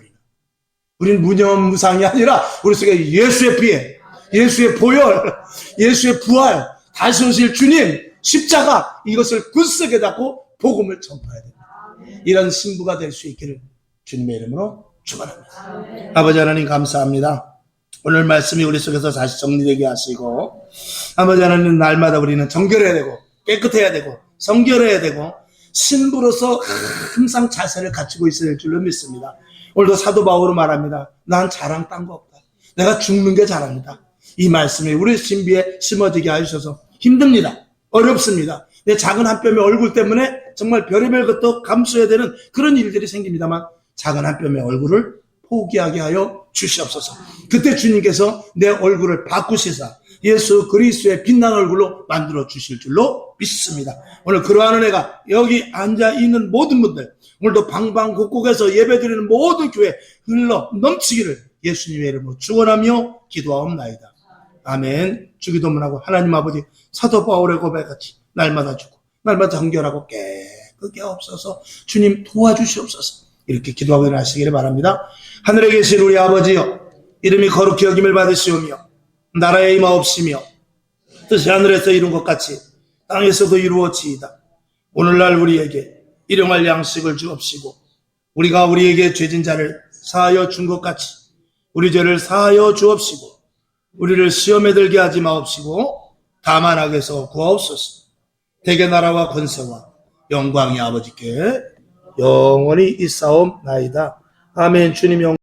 우리는 무념무상이 아니라 우리 속에 예수의 피해, 예수의 보혈, 예수의 부활, 다시 오실 주님 십자가 이것을 굳세게 잡고 복음을 전파해야 됩니다. 이런 신부가 될 수 있기를 주님의 이름으로 축원합니다. 아버지 하나님 감사합니다. 오늘 말씀이 우리 속에서 다시 정리되게 하시고 아버지 하나님 날마다 우리는 정결해야 되고 깨끗해야 되고 성결해야 되고 신부로서 항상 자세를 갖추고 있어야 될 줄로 믿습니다. 오늘도 사도 바울은 말합니다. 난 자랑 딴 거 없다. 내가 죽는 게 자랑이다. 이 말씀이 우리 신비에 심어지게 해주셔서 힘듭니다. 어렵습니다. 내 작은 한 뼘의 얼굴 때문에 정말 별의별 것도 감수해야 되는 그런 일들이 생깁니다만 작은 한 뼘의 얼굴을 포기하게 하여 주시옵소서. 그때 주님께서 내 얼굴을 바꾸시사 예수 그리스도의 빛난 얼굴로 만들어 주실 줄로 믿습니다. 오늘 그러한 은혜가 여기 앉아있는 모든 분들 오늘도 방방곡곡에서 예배드리는 모든 교회 흘러 넘치기를 예수님의 이름으로 축원하며 기도하옵나이다. 아멘. 주기도문하고 하나님 아버지 사도 바울의 고백같이 날마다 주고 날마다 정결하고 깨끗게 하옵소서. 주님 도와주시옵소서. 이렇게 기도하고 일어나시기를 바랍니다. 하늘에 계신 우리 아버지여 이름이 거룩히 여김을 받으시오며 나라에 임하옵시며 뜻이 하늘에서 이룬 것 같이 땅에서도 이루어지이다. 오늘날 우리에게 일용할 양식을 주옵시고 우리가 우리에게 죄진 자를 사하여 준 것 같이 우리 죄를 사하여 주옵시고 우리를 시험에 들게 하지 마옵시고 다만 악에서 구하옵소서. 대개 나라와 권세와 영광이 아버지께 영원히 있사옵나이다. 아멘. 주님 영